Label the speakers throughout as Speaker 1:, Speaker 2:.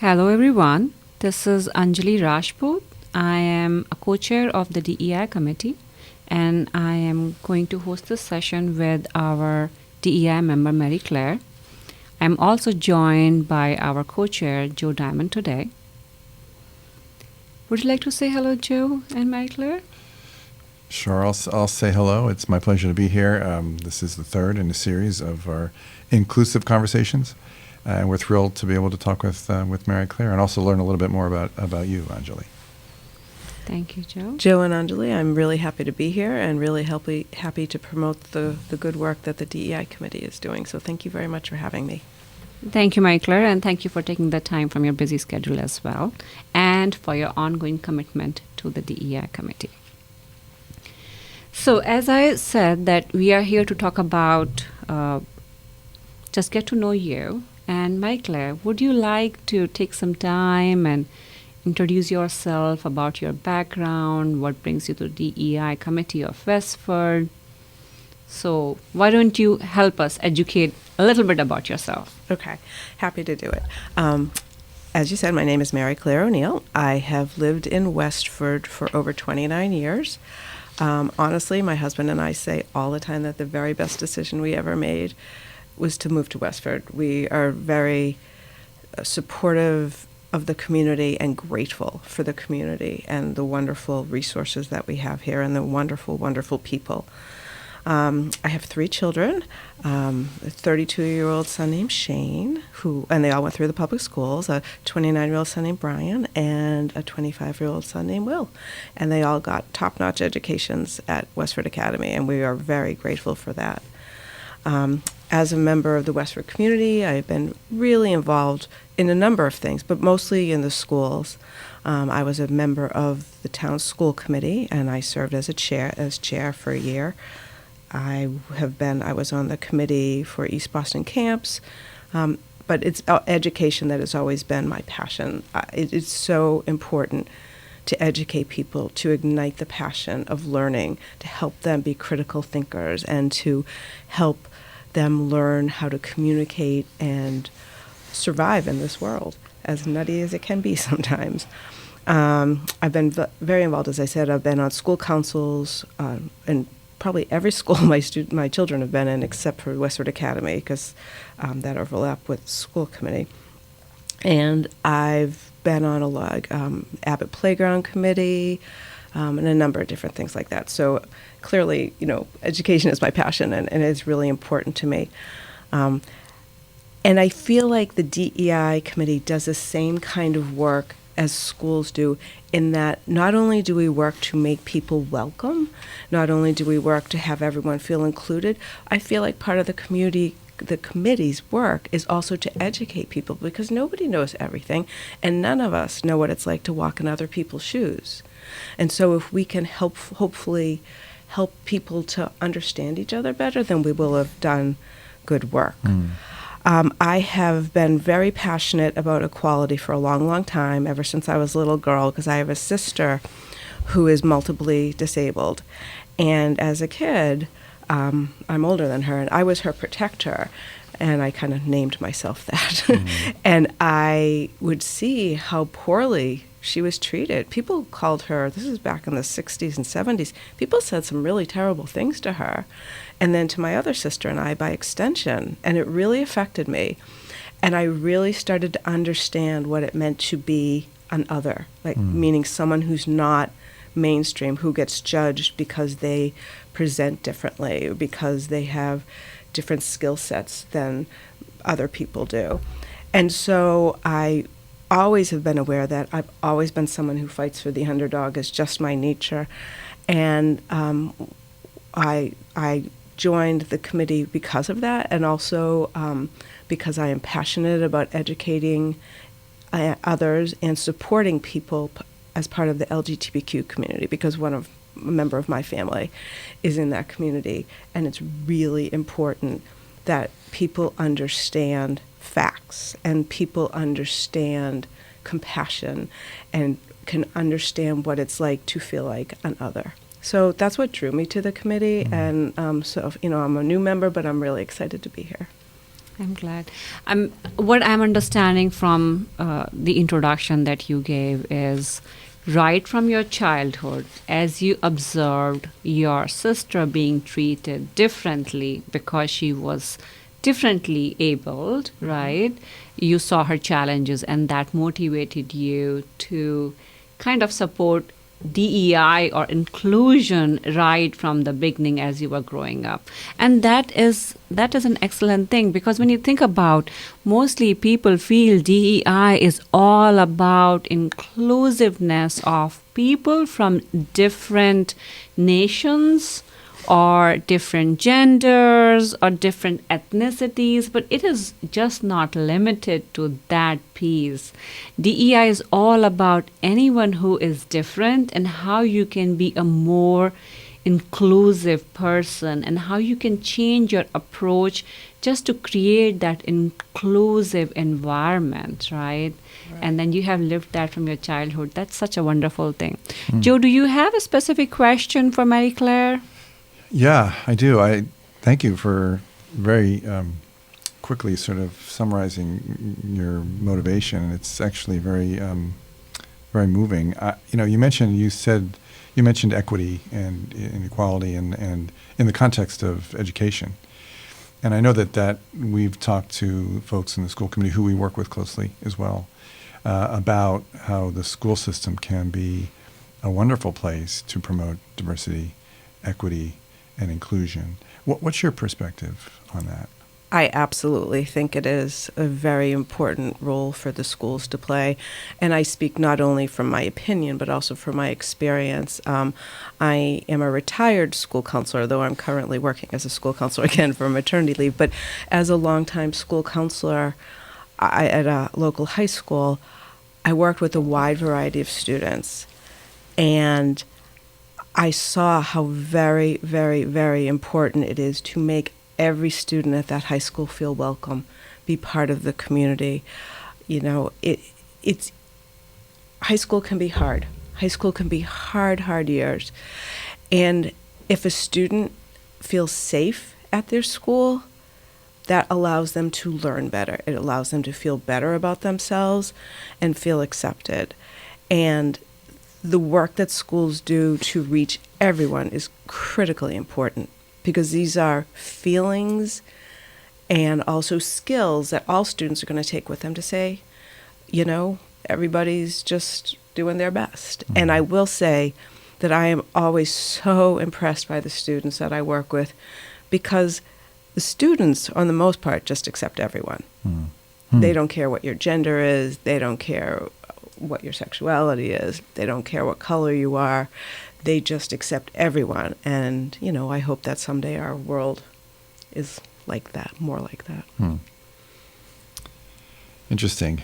Speaker 1: Hello, everyone. This is Anjali Rajput. I am a co chair of the DEI Committee, and I am going to host this session with our DEI member, Mariclare. I'm also joined by our co chair, Joe Diamond, today. Would you like to say hello, Joe and Mariclare?
Speaker 2: Sure, I'll say hello. It's my pleasure to be here. This is the third in a series of our inclusive conversations. And we're thrilled to be able to talk with Mariclare and also learn a little bit more about you, Anjali.
Speaker 1: Thank you, Joe.
Speaker 3: Joe and Anjali, I'm really happy to be here and really happy to promote the good work that the DEI Committee is doing. So thank you very much for having me.
Speaker 1: Thank you, Mariclare, and thank you for taking the time from your busy schedule as well, and for your ongoing commitment to the DEI Committee. So, as I said, that we are here to talk about just get to know you. And Mariclare, would you like to take some time and introduce yourself about your background, what brings you to the DEI Committee of Westford? So why don't you help us educate a little bit about yourself?
Speaker 3: Okay, happy to do it. As you said, my name is Mariclare O'Neil. I have lived in Westford for over 29 years. Honestly, my husband and I say all the time that the very best decision we ever made was to move to Westford. We are very supportive of the community and grateful for the community and the wonderful resources that we have here and the wonderful, wonderful people. I have 3 children, a 32-year-old son named Shane, and they all went through the public schools, a 29-year-old son named Brian, and a 25-year-old son named Will. And they all got top-notch educations at Westford Academy, and we are very grateful for that. As a member of the Westford community, I've been really involved in a number of things, but mostly in the schools. I was a member of the town school committee, and I served as chair for a year. I was on the committee for East Boston camps, but it's education that has always been my passion. It's so important to educate people, to ignite the passion of learning, to help them be critical thinkers, and to help them learn how to communicate and survive in this world, as nutty as it can be sometimes. I've been very involved, as I said. I've been on school councils, and probably every school my children have been in, except for Westford Academy, because that overlap with school committee. And I've been on a lot, Abbott Playground Committee, and a number of different things like that. So clearly, education is my passion, and it's really important to me. And I feel like the DEI committee does the same kind of work as schools do, in that not only do we work to make people welcome, not only do we work to have everyone feel included, I feel like part of the committee's work is also to educate people, because nobody knows everything, and none of us know what it's like to walk in other people's shoes. And so if we can hopefully help people to understand each other better, then we will have done good work. I have been very passionate about equality for a long, long time, ever since I was a little girl, because I have a sister who is multiply disabled. And as a kid, I'm older than her, and I was her protector, and I kind of named myself that. And I would see how poorly she was treated. People called her, this is back in the 60s and 70s, people said some really terrible things to her, and then to my other sister and I by extension, and it really affected me. And I really started to understand what it meant to be an other, meaning someone who's not mainstream, who gets judged because they present differently, or because they have different skill sets than other people do. And so I always have been aware that I've always been someone who fights for the underdog. It's just my nature. And I joined the committee because of that, and also because I am passionate about educating others and supporting people as part of the LGBTQ community, because a member of my family is in that community, and it's really important that people understand facts and people understand compassion and can understand what it's like to feel like an other. So that's what drew me to the committee, and so I'm a new member, but I'm really excited to be here.
Speaker 1: I'm glad. What I'm understanding from the introduction that you gave is right from your childhood, as you observed your sister being treated differently because she was differently abled, right? You saw her challenges, and that motivated you to kind of support DEI or inclusion right from the beginning as you were growing up. And that is an excellent thing, because when you think about, mostly people feel DEI is all about inclusiveness of people from different nations or different genders or different ethnicities, but it is just not limited to that piece. DEI is all about anyone who is different and how you can be a more inclusive person and how you can change your approach just to create that inclusive environment, right? And then you have lived that from your childhood. That's such a wonderful thing. Joe, do you have a specific question for Mariclare?
Speaker 2: Yeah, I do. I thank you for very quickly sort of summarizing your motivation. It's actually very, very moving. You mentioned equity and inequality and in the context of education. And I know that we've talked to folks in the school committee who we work with closely as well about how the school system can be a wonderful place to promote diversity, equity, and inclusion. What's your perspective on that?
Speaker 3: I absolutely think it is a very important role for the schools to play. And I speak not only from my opinion, but also from my experience. I am a retired school counselor, though I'm currently working as a school counselor again for maternity leave. But as a longtime school counselor at a local high school, I worked with a wide variety of students. And I saw how very, very, very important it is to make every student at that high school feel welcome, be part of the community. It's high school can be hard. High school can be hard years. And if a student feels safe at their school, that allows them to learn better. It allows them to feel better about themselves and feel accepted. And the work that schools do to reach everyone is critically important, because these are feelings and also skills that all students are going to take with them to say, everybody's just doing their best. Mm-hmm. And I will say that I am always so impressed by the students that I work with, because the students, on the most part, just accept everyone. Mm-hmm. They don't care what your gender is. They don't care what your sexuality is. They don't care what color you are. They just accept everyone. And, I hope that someday our world is like that, more like that.
Speaker 2: Interesting.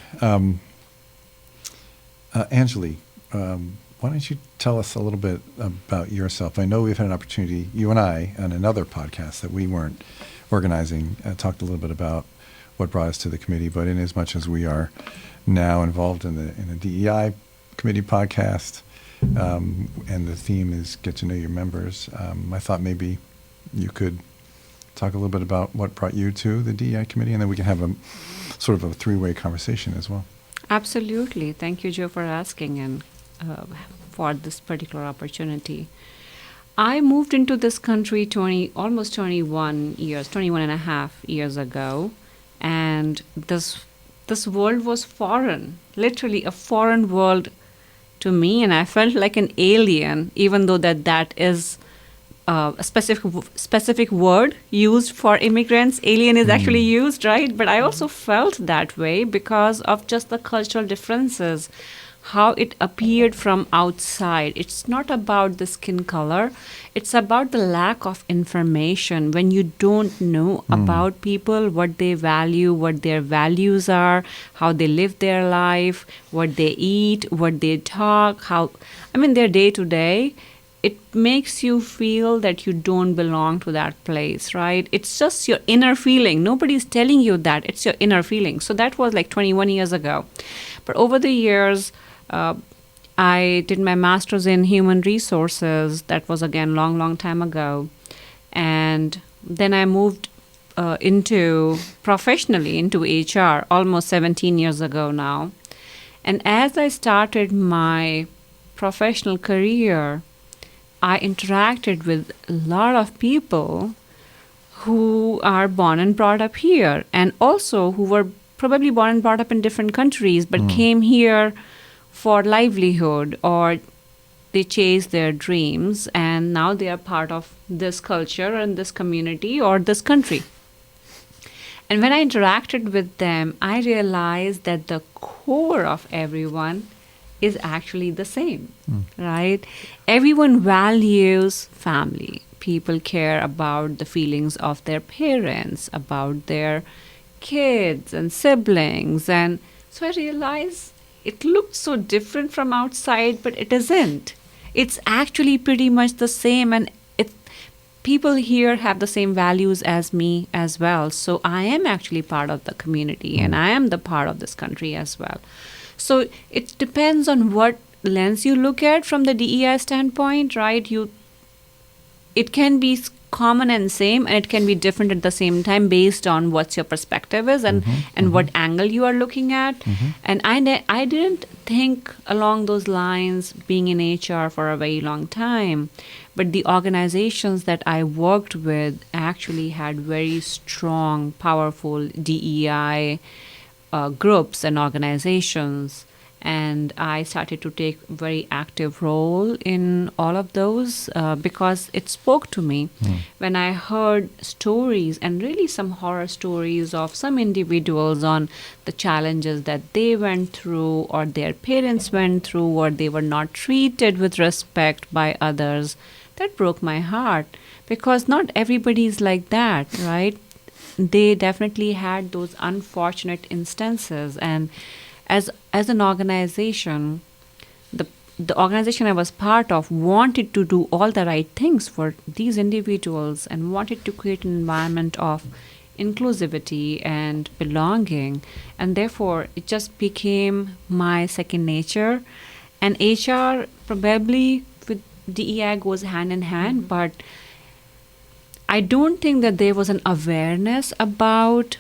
Speaker 2: Anjali, why don't you tell us a little bit about yourself? I know we've had an opportunity, you and I, on another podcast that we weren't organizing, talked a little bit about what brought us to the committee, but in as much as we are now involved in the DEI Committee Podcast, and the theme is get to know your members, I thought maybe you could talk a little bit about what brought you to the DEI Committee, and then we can have a sort of a three-way conversation as well.
Speaker 1: Absolutely. Thank you, Joe, for asking and for this particular opportunity. I moved into this country almost 21 and a half years ago, and this world was foreign, literally a foreign world to me, and I felt like an alien, even though that is a specific word used for immigrants. Alien is actually used, right? But I also felt that way because of just the cultural differences, how it appeared from outside. It's not about the skin color. It's about the lack of information. When you don't know about people, what they value, what their values are, how they live their life, what they eat, what they talk, their day to day, it makes you feel that you don't belong to that place, right? It's just your inner feeling. Nobody's telling you that. It's your inner feeling. So that was like 21 years ago. But over the years, I did my master's in human resources. That was, again, long time ago. And then I moved professionally into HR almost 17 years ago now. And as I started my professional career, I interacted with a lot of people who are born and brought up here, and also who were probably born and brought up in different countries, but came here for livelihood, or they chased their dreams, and now they are part of this culture and this community or this country. And when I interacted with them, I realized that the core of everyone is actually the same, right? Everyone values family. People care about the feelings of their parents, about their kids and siblings. And so I realized it looked so different from outside, but it isn't. It's actually pretty much the same, and people here have the same values as me as well. So I am actually part of the community, and I am the part of this country as well. So it depends on what lens you look at from the DEI standpoint, right? It can be common and same, and it can be different at the same time based on what your perspective is and what angle you are looking at. And I didn't think along those lines being in HR for a very long time, but the organizations that I worked with actually had very strong, powerful DEI groups and organizations. And I started to take a very active role in all of those because it spoke to me when I heard stories, and really some horror stories of some individuals on the challenges that they went through, or their parents went through, or they were not treated with respect by others. That broke my heart, because not everybody is like that, right? They definitely had those unfortunate instances. And as an organization, the organization I was part of wanted to do all the right things for these individuals and wanted to create an environment of inclusivity and belonging. And therefore, it just became my second nature. And HR probably with DEI goes hand in hand, but I don't think that there was an awareness about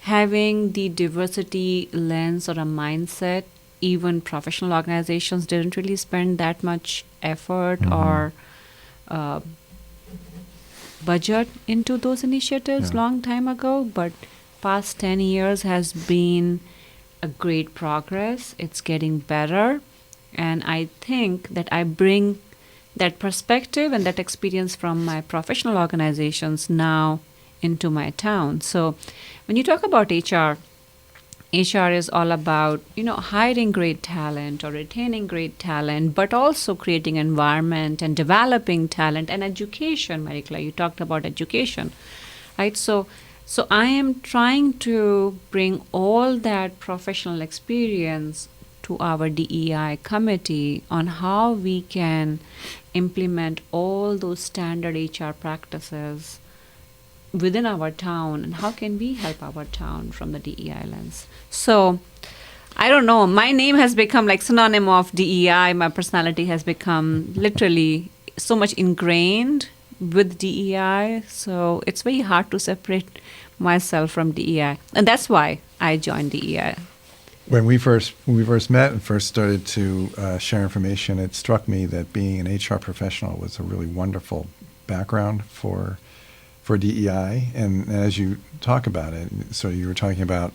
Speaker 1: having the diversity lens or a mindset. Even professional organizations didn't really spend that much effort or budget into those initiatives long time ago. But past 10 years has been a great progress. It's getting better. And I think that I bring that perspective and that experience from my professional organizations now into my town. So when you talk about HR is all about, hiring great talent or retaining great talent, but also creating environment and developing talent and education. Mariclare, you talked about education, right? So I am trying to bring all that professional experience to our DEI committee on how we can implement all those standard HR practices within our town, and how can we help our town from the DEI lens. So I don't know, my name has become like synonym of DEI. My personality has become literally so much ingrained with DEI, so it's very hard to separate myself from DEI, and that's why I joined DEI.
Speaker 2: When we first met and first started to share information, it struck me that being an HR professional was a really wonderful background for DEI. And as you talk about it, so you were talking about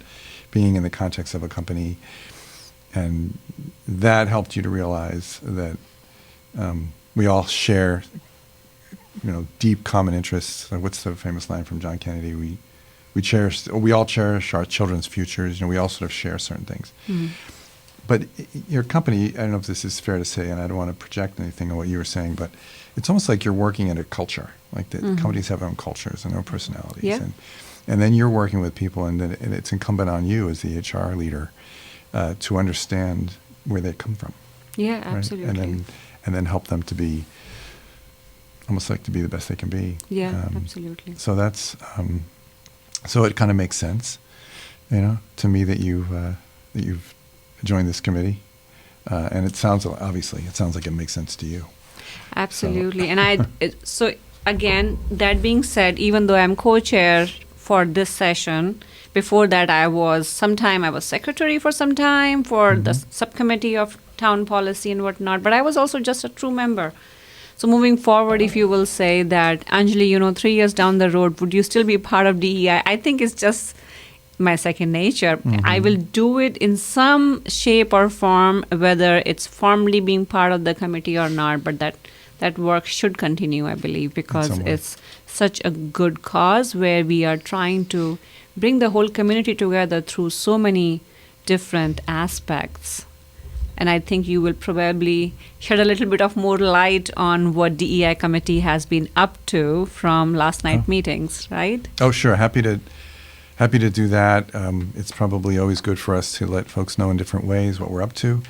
Speaker 2: being in the context of a company, and that helped you to realize that we all share, deep common interests. What's the famous line from John Kennedy? We all cherish our children's futures. We all sort of share certain things. But your company, I don't know if this is fair to say, and I don't want to project anything on what you were saying, but it's almost like you're working in a culture. Like the companies have their own cultures and their own personalities.
Speaker 1: Yeah.
Speaker 2: And then you're working with people, and it's incumbent on you as the HR leader to understand where they come from.
Speaker 1: Yeah,
Speaker 2: right?
Speaker 1: absolutely.
Speaker 2: And then help them to be, almost like to be the best they can be.
Speaker 1: Yeah, absolutely.
Speaker 2: So that's, so it kind of makes sense, to me that you've joined this committee. And it sounds like it makes sense to you.
Speaker 1: Absolutely. So. And so again, that being said, even though I'm co-chair for this session. Before that, I was secretary for some time for the subcommittee of town policy and whatnot, but I was also just a true member. So moving forward, if you will say that, Anjali, 3 years down the road, would you still be part of DEI? I think it's just my second nature. I will do it in some shape or form, whether it's formally being part of the committee or not, but that work should continue, I believe, because it's such a good cause where we are trying to bring the whole community together through so many different aspects. And I think you will probably shed a little bit of more light on what DEI committee has been up to from last night meetings, right?
Speaker 2: Oh, sure. Happy to do that. It's probably always good for us to let folks know in different ways what we're up to.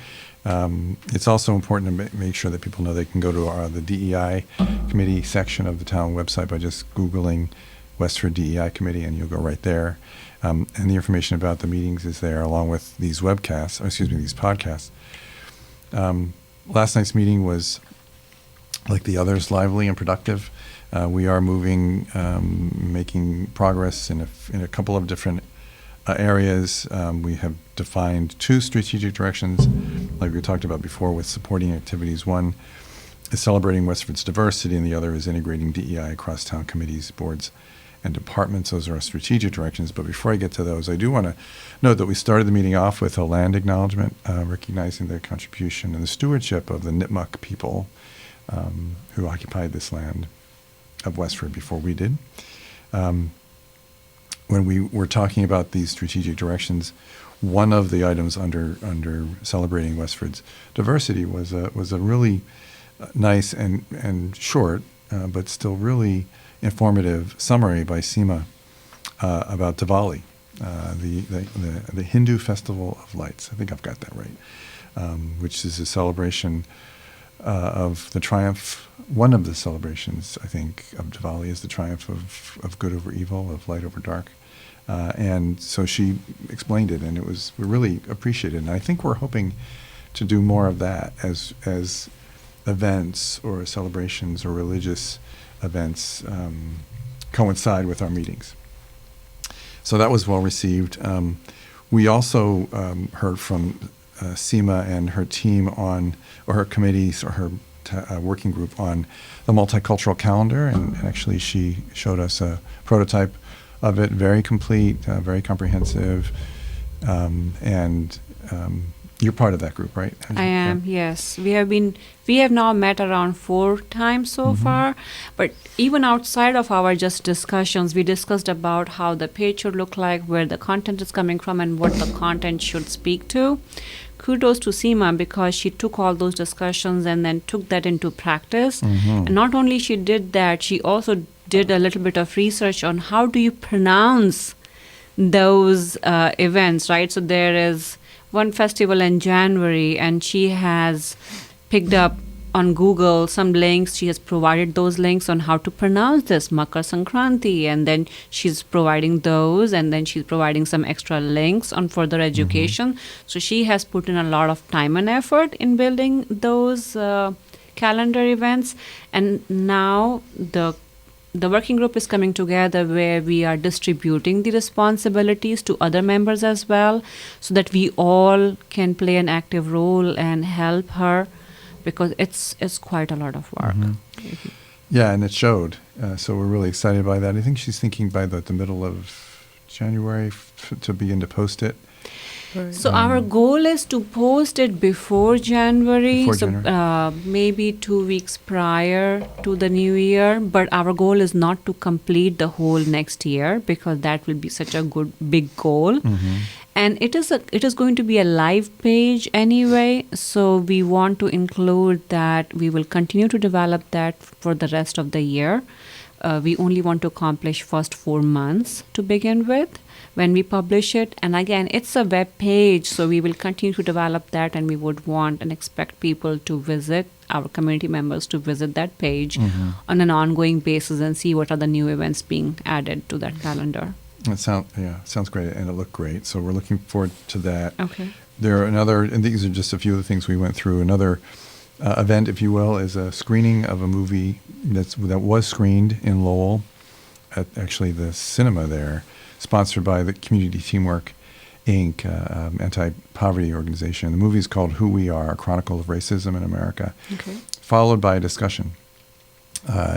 Speaker 2: It's also important to make sure that people know they can go to the DEI committee section of the town website by just Googling Westford DEI Committee, and you'll go right there. And the information about the meetings is there, along with these these podcasts. Last night's meeting was, like the others, lively and productive. We are making progress in a couple of different areas. We have defined 2 strategic directions, like we talked about before, with supporting activities. One is celebrating Westford's diversity, and the other is integrating DEI across town committees, boards, and departments. Those are our strategic directions. But before I get to those, I do want to note that we started the meeting off with a land acknowledgement, recognizing their contribution and the stewardship of the Nipmuc people who occupied this land of Westford before we did. When we were talking about these strategic directions, one of the items under celebrating Westford's diversity was a really nice and short, but still really informative summary by Seema about Diwali, the Hindu Festival of Lights. I think I've got that right, which is a celebration of the triumph. One of the celebrations, I think, of Diwali is the triumph of good over evil, of light over dark. And so she explained it, and we really appreciated it. And I think we're hoping to do more of that as events or celebrations or religious events coincide with our meetings. So that was well received. We also heard from Seema and her team or her committees, or her working group on the multicultural calendar, and actually she showed us a prototype of it, very complete, very comprehensive, and you're part of that group, right?
Speaker 1: I am, yes. We have now met around 4 times so far, but even outside of our just discussions, we discussed about how the page should look like, where the content is coming from, and what the content should speak to. Kudos to Seema, because she took all those discussions and then took that into practice. And not only she did that, she also did a little bit of research on how do you pronounce those events, right? So there is one festival in January, and she has picked up on Google some links. She has provided those links on how to pronounce this, Makar Sankranti, and then she's providing those, and then she's providing some extra links on further education. So she has put in a lot of time and effort in building those calendar events, and now the working group is coming together where we are distributing the responsibilities to other members as well, so that we all can play an active role and help her, because it's quite a lot of work.
Speaker 2: Yeah, and it showed. So we're really excited by that. I think she's thinking by the middle of January to begin to post it.
Speaker 1: So our goal is to post it before January, maybe 2 weeks prior to the new year. But our goal is not to complete the whole next year, because that will be such a big goal. And it is going to be a live page anyway. So we want to include that. We will continue to develop that for the rest of the year. We only want to accomplish first 4 months to begin with when we publish it. And again, it's a web page, so we will continue to develop that, and we would want and expect people to visit, our community members to visit that page on an ongoing basis and see what are the new events being added to that calendar.
Speaker 2: It sounds great, and it looked great. So we're looking forward to that.
Speaker 1: Okay.
Speaker 2: There are and these are just a few of the things we went through. Another event, if you will, is a screening of a movie that was screened in Lowell actually the cinema there, sponsored by the Community Teamwork Inc., anti-poverty organization. The movie is called Who We Are, A Chronicle of Racism in America,
Speaker 1: Okay.
Speaker 2: followed by a discussion,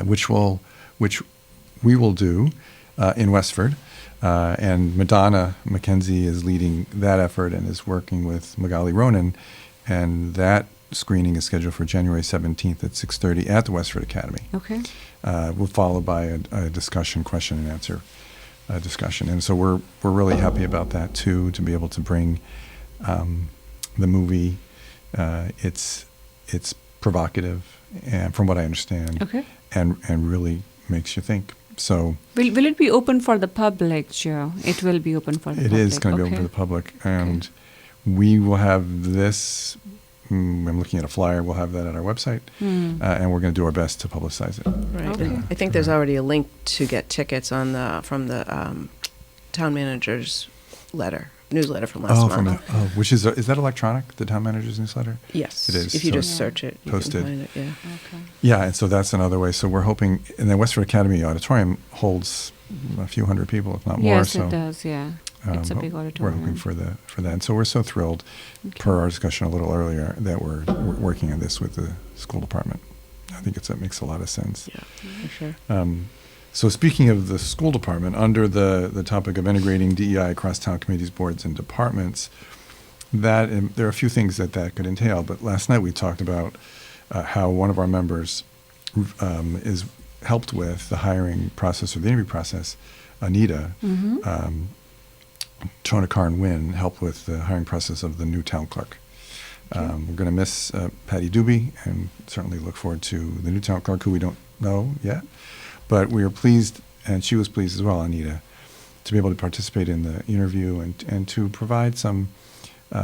Speaker 2: which we will do in Westford. And Madonna McKenzie is leading that effort and is working with Magali Ronan. And that screening is scheduled for January 17th at 6:30 at the Westford Academy.
Speaker 1: Okay.
Speaker 2: We'll follow by a discussion, question and answer discussion. And so we're really happy about that too, to be able to bring the movie. It's provocative, and from what I understand,
Speaker 1: Okay.
Speaker 2: and really makes you think. So
Speaker 1: Will it be open for the public, Joe? It will be open for the
Speaker 2: it
Speaker 1: public.
Speaker 2: is going to be open
Speaker 1: Okay.
Speaker 2: for the public, and we will have this. I'm looking at a flyer. We'll have that at our website, and we're going to do our best to publicize it.
Speaker 3: Right.
Speaker 1: Okay.
Speaker 3: And I think there's already a link to get tickets from the town manager's newsletter from last month.
Speaker 2: Which is that electronic? The town manager's newsletter?
Speaker 3: Yes.
Speaker 2: It is.
Speaker 3: If you
Speaker 2: So
Speaker 3: just search it, you
Speaker 2: posted.
Speaker 3: can find it. Yeah.
Speaker 1: Okay.
Speaker 2: Yeah, and so that's another way. So we're hoping, and the Westford Academy Auditorium holds a few hundred people, if not more.
Speaker 1: Yes,
Speaker 2: So
Speaker 1: it does. Yeah. It's a big
Speaker 2: we're
Speaker 1: auditorium.
Speaker 2: hoping for that. And so we're so thrilled,
Speaker 1: Okay.
Speaker 2: per our discussion a little earlier, that we're working on this with the school department. I think it makes a lot of sense.
Speaker 3: Yeah, for sure.
Speaker 2: So speaking of the school department, under the topic of integrating DEI across town committees, boards, and departments, there are a few things that could entail. But last night we talked about how one of our members is helped with the hiring process or the interview process. Anita Tonakarn Wynn helped with the hiring process of the new town clerk. We're going to miss Patty Doobie and certainly look forward to the new town clerk, who we don't know yet. But we are pleased, and she was pleased as well, Anita, to be able to participate in the interview and to provide some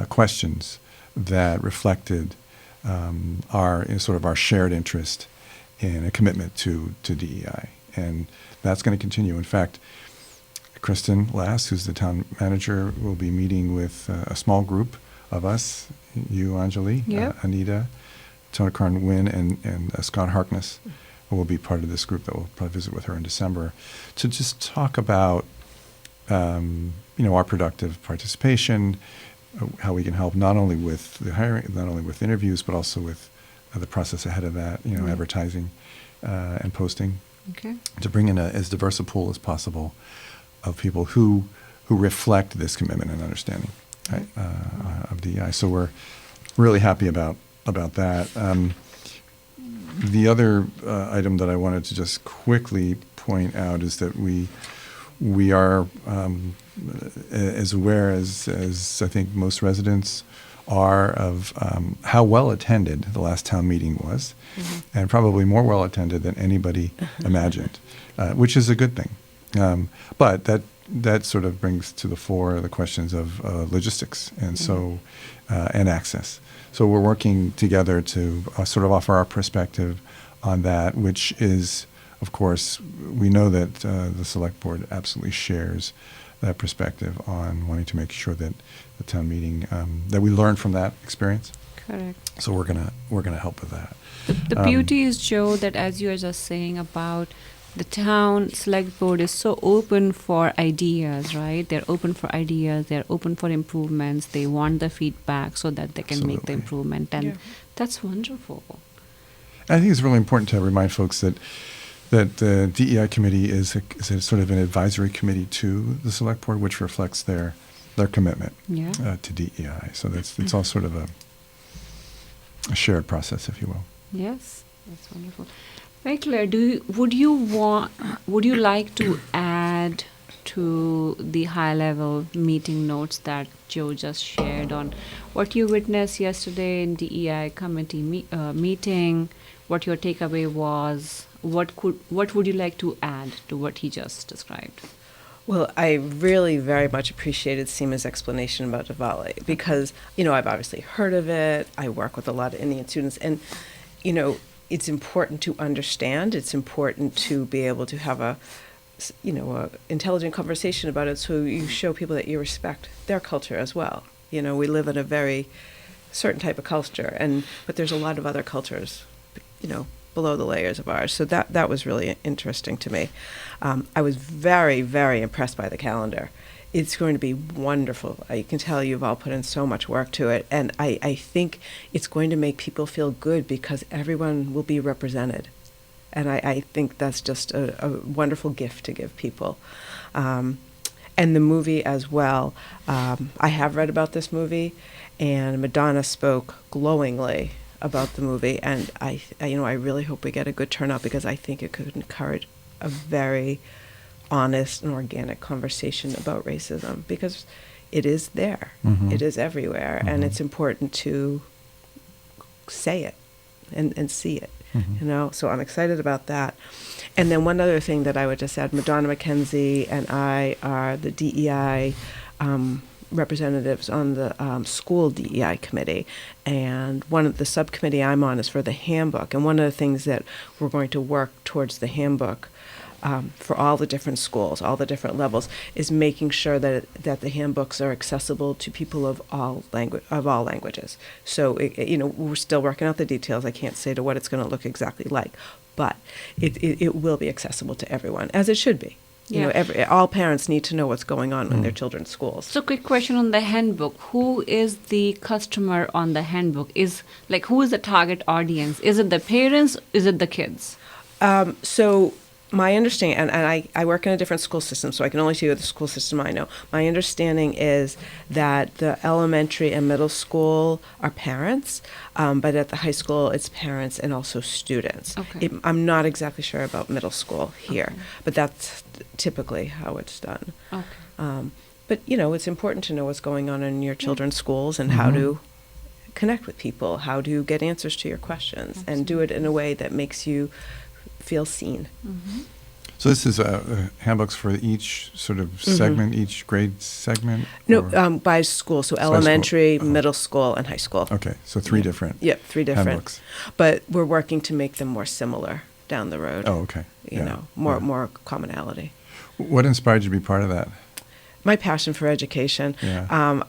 Speaker 2: questions that reflected our shared interest in a commitment to DEI. And that's going to continue. In fact, Kristen Lass, who's the town manager, will be meeting with a small group of us, you, Anjali,
Speaker 1: Yep.
Speaker 2: Anita, Tonakarn Wynn, and Scott Harkness will be part of this group that will probably visit with her in December to just talk about, our productive participation, how we can help not only with the hiring, not only with interviews, but also with the process ahead of that, advertising and posting,
Speaker 1: Okay.
Speaker 2: to bring in as diverse a pool as possible of people who reflect this commitment and understanding, right, of DEI. So we're really happy about that. The other item that I wanted to just quickly point out is that we are as aware as I think most residents are of how well attended the last town meeting was, and probably more well attended than anybody imagined, which is a good thing. But that sort of brings to the fore the questions of logistics and so and access. So we're working together to sort of offer our perspective on that, which is, of course, we know that the select board absolutely shares that perspective on wanting to make sure that the town meeting that we learn from that experience.
Speaker 1: Correct.
Speaker 2: So we're gonna help with that.
Speaker 1: The beauty is, Joe, that as you are just saying about the town select board is so open for ideas, right? They're open for ideas. They're open for improvements. They want the feedback so that they can make the
Speaker 2: Absolutely.
Speaker 1: improvement, and
Speaker 3: Yeah.
Speaker 1: that's wonderful.
Speaker 2: I think it's really important to remind folks that the DEI committee is sort of an advisory committee to the select board, which reflects their commitment
Speaker 1: Yeah.
Speaker 2: to DEI. So it's all sort of a shared process, if you will.
Speaker 1: Yes, that's wonderful. Mariclare, would you like to add to the high-level meeting notes that Joe just shared on what you witnessed yesterday in DEI committee meeting? What your takeaway was? What would you like to add to what he just described?
Speaker 3: Well, I really very much appreciated Seema's explanation about Diwali because, I've obviously heard of it. I work with a lot of Indian students, and, it's important to understand. It's important to be able to have a intelligent conversation about it, so you show people that you respect their culture as well. We live in a very certain type of culture, but there's a lot of other cultures, below the layers of ours. So that was really interesting to me. I was very, very impressed by the calendar. It's going to be wonderful. I can tell you've all put in so much work to it. And I think it's going to make people feel good because everyone will be represented. And I think that's just a wonderful gift to give people. And the movie as well. I have read about this movie, and Madonna spoke glowingly about the movie. And I really hope we get a good turnout because I think it could encourage a very honest and organic conversation about racism because it is there.
Speaker 2: Mm-hmm.
Speaker 3: It is everywhere.
Speaker 2: Mm-hmm.
Speaker 3: And it's important to say it and see it.
Speaker 2: Mm-hmm.
Speaker 3: So I'm excited about that. And then one other thing that I would just add, Madonna McKenzie and I are the DEI representatives on the school DEI committee. And one of the subcommittee I'm on is for the handbook. And one of the things that we're going to work towards the handbook for all the different schools, all the different levels, is making sure that the handbooks are accessible to people of all languages. So we're still working out the details. I can't say to what it's going to look exactly like, but it will be accessible to everyone, as it should be.
Speaker 1: Yeah.
Speaker 3: All parents need to know what's going on in their children's schools.
Speaker 1: So, quick question on the handbook: who is the customer on the handbook? Who is the target audience? Is it the parents? Is it the kids?
Speaker 3: So my understanding, and I work in a different school system, so I can only tell you the school system I know. My understanding is that the elementary and middle school are parents, but at the high school it's parents and also students.
Speaker 1: Okay.
Speaker 3: I'm not exactly sure about middle school here,
Speaker 1: Okay.
Speaker 3: but that's typically how it's done.
Speaker 1: Okay.
Speaker 3: But it's important to know what's going on in your children's schools and how to connect with people, how to get answers to your questions, and do it in a way that makes you feel seen.
Speaker 1: Mm-hmm.
Speaker 2: So this is handbooks for each sort of segment, each grade segment?
Speaker 3: No,
Speaker 2: or-
Speaker 3: by school. So
Speaker 2: By
Speaker 3: elementary,
Speaker 2: school.
Speaker 3: middle school, and high school.
Speaker 2: Okay, so three different
Speaker 3: Yep, 3 different.
Speaker 2: handbooks.
Speaker 3: But we're working to make them more similar down the road.
Speaker 2: Oh, okay. Yeah.
Speaker 3: More commonality.
Speaker 2: What inspired you to be part of that?
Speaker 3: My passion for education.
Speaker 2: Yeah.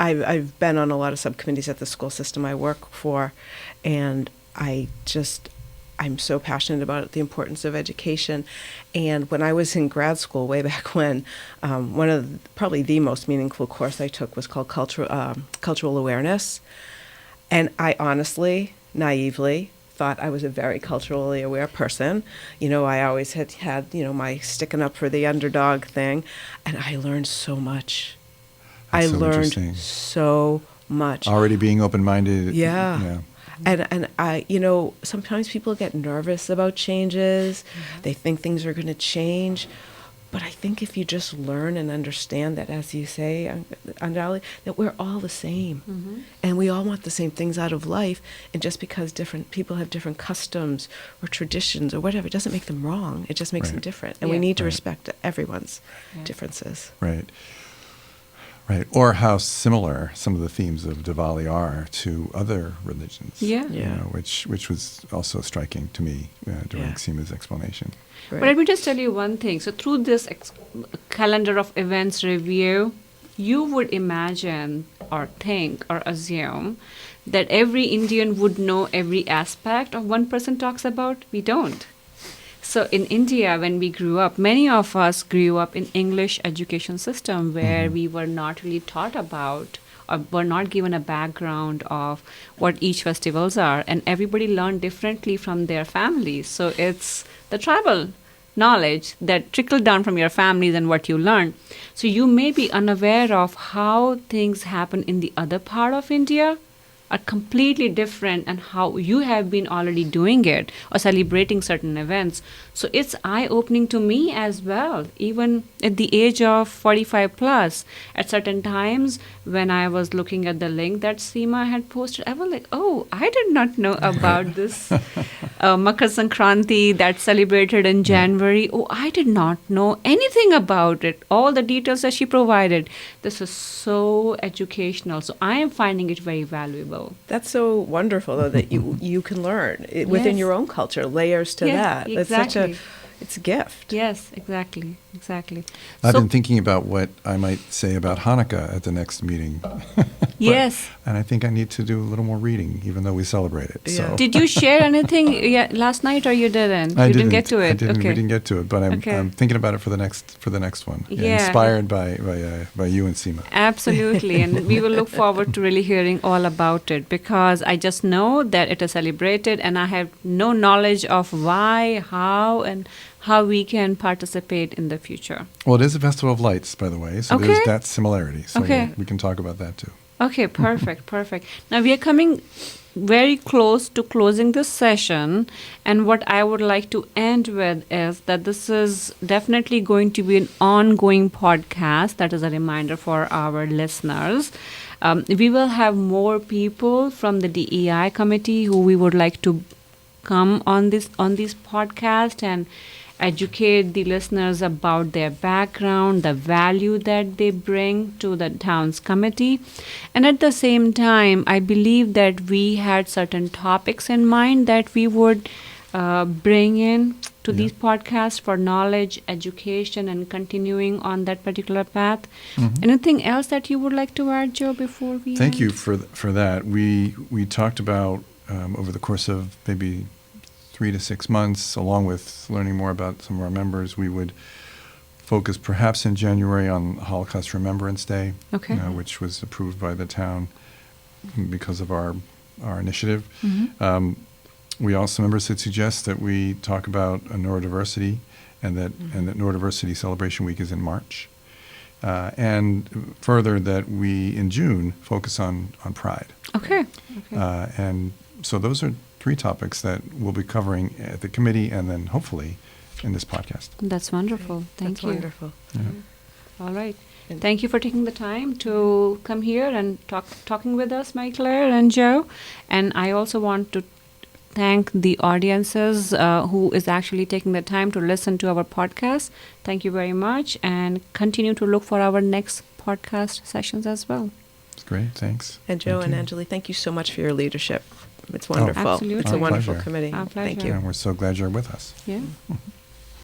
Speaker 3: I've been on a lot of subcommittees at the school system I work for, and I'm so passionate about the importance of education. And when I was in grad school way back when, one of probably the most meaningful course I took was called cultural awareness. And I honestly, naively, thought I was a very culturally aware person. I always had my sticking up for the underdog thing. And I learned so much.
Speaker 2: That's
Speaker 3: I
Speaker 2: so
Speaker 3: learned
Speaker 2: interesting.
Speaker 3: so much.
Speaker 2: Already being open-minded.
Speaker 3: Yeah. And I, sometimes people get nervous about changes. They think things are going to change. But I think if you just learn and understand that, as you say, Anjali, that we're all the same.
Speaker 1: Mm-hmm.
Speaker 3: And we all want the same things out of life. And just because different people have different customs or traditions or whatever, it doesn't make them wrong. It just makes them
Speaker 2: Right.
Speaker 3: different. And we
Speaker 1: Yeah.
Speaker 3: need to
Speaker 2: Right.
Speaker 3: respect everyone's
Speaker 1: Yeah.
Speaker 3: differences.
Speaker 2: Right. Right. Or how similar some of the themes of Diwali are to other religions.
Speaker 1: Yeah.
Speaker 3: Yeah.
Speaker 2: Which was also striking to me during
Speaker 3: Yeah.
Speaker 2: Seema's explanation.
Speaker 3: Right.
Speaker 1: But let me just tell you one thing. So through this calendar of events review, you would imagine or think or assume that every Indian would know every aspect of one person talks about. We don't. So in India, when we grew up, many of us grew up in English education system where we were not really taught about or were not given a background of what each festivals are. And everybody learned differently from their families. So it's the tribal knowledge that trickled down from your families and what you learned. So you may be unaware of how things happen in the other part of India are completely different and how you have been already doing it or celebrating certain events. So it's eye-opening to me as well, even at the age of 45 plus. At certain times when I was looking at the link that Seema had posted, I was like, oh, I did not know about this Makar Sankranti that's celebrated in January. Oh, I did not know anything about it. All the details that she provided. This is so educational. So I am finding it very valuable.
Speaker 3: That's so wonderful, though, that you can learn within
Speaker 1: Yes.
Speaker 3: your own culture, layers to
Speaker 1: Yeah,
Speaker 3: that. It's such
Speaker 1: exactly.
Speaker 3: It's a gift.
Speaker 1: Yes, exactly.
Speaker 2: I've
Speaker 1: So-
Speaker 2: been thinking about what I might say about Hanukkah at the next meeting.
Speaker 1: Yes.
Speaker 2: And I think I need to do a little more reading, even though we celebrate it.
Speaker 3: Yeah.
Speaker 2: So.
Speaker 1: Did you share anything last night, or you didn't?
Speaker 2: I
Speaker 1: You
Speaker 2: didn't
Speaker 1: get to it.
Speaker 2: I didn't.
Speaker 1: Okay.
Speaker 2: We didn't get to it, but
Speaker 1: Okay.
Speaker 2: I'm thinking about it for the next one.
Speaker 1: Yeah.
Speaker 2: Inspired by you and Seema.
Speaker 1: Absolutely, and we will look forward to really hearing all about it, because I just know that it is celebrated, and I have no knowledge of why, how, and how we can participate in the future.
Speaker 2: Well, it is a festival of lights, by the way, so
Speaker 1: Okay.
Speaker 2: there's that similarity. So
Speaker 1: Okay.
Speaker 2: we can talk about that too.
Speaker 1: Okay, perfect. Now we are coming very close to closing this session, and what I would like to end with is that this is definitely going to be an ongoing podcast. That is a reminder for our listeners. We will have more people from the DEI committee who we would like to come on this podcast and educate the listeners about their background, the value that they bring to the town's committee. And at the same time, I believe that we had certain topics in mind that we would bring in to these podcasts for knowledge, education, and continuing on that particular path.
Speaker 2: Mhm.
Speaker 1: Anything else that you would like to add, Joe, before we
Speaker 2: Thank
Speaker 1: end?
Speaker 2: you for that. We talked about over the course of maybe 3 to 6 months, along with learning more about some of our members, we would focus perhaps in January on Holocaust Remembrance Day,
Speaker 1: Okay.
Speaker 2: which was approved by the town because of our initiative.
Speaker 1: Mhm.
Speaker 2: We also, members had suggest that we talk about neurodiversity, and that Neurodiversity Celebration Week is in March. And further, that we, in June, focus on Pride.
Speaker 1: Okay.
Speaker 2: And so those are 3 topics that we'll be covering at the committee and then hopefully in this podcast.
Speaker 1: That's wonderful. Thank
Speaker 3: That's
Speaker 1: you.
Speaker 3: wonderful.
Speaker 2: Yeah.
Speaker 1: All right.
Speaker 3: And-
Speaker 1: Thank you for taking the time to come here and talking with us, Mariclare and Joe. And I also want to thank the audiences who is actually taking the time to listen to our podcast. Thank you very much, and continue to look for our next podcast sessions as well.
Speaker 2: It's great. Thanks.
Speaker 3: And Joe
Speaker 2: Thank
Speaker 3: and
Speaker 2: you.
Speaker 3: Anjali, thank you so much for your leadership. It's wonderful.
Speaker 1: Absolutely.
Speaker 3: It's
Speaker 2: Our
Speaker 3: a wonderful
Speaker 2: pleasure.
Speaker 3: committee.
Speaker 1: Our
Speaker 3: Thank
Speaker 1: pleasure.
Speaker 3: you.
Speaker 2: And we're so glad you're with us.
Speaker 1: Yeah.